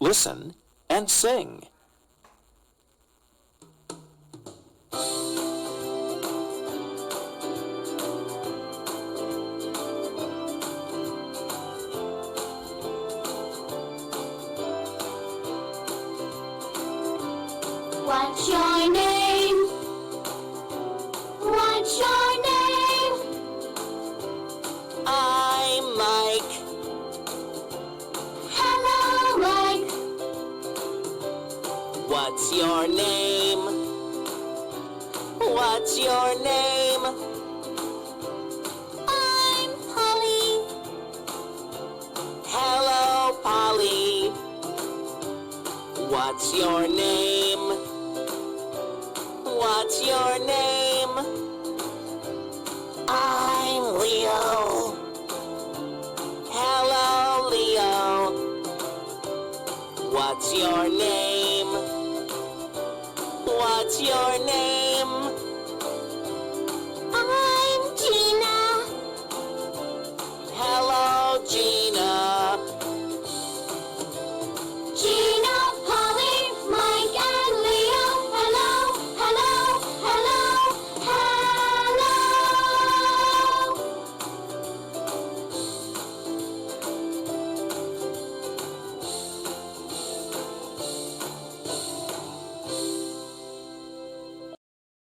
Listen and sing. What's your name? What's your name? I'm Mike. Hello, Mike. What's your name? What's your name? I'm Polly. Hello, Polly. What's your name? What's your name? I'm Leo. Hello, Leo. What's your name? What's your name?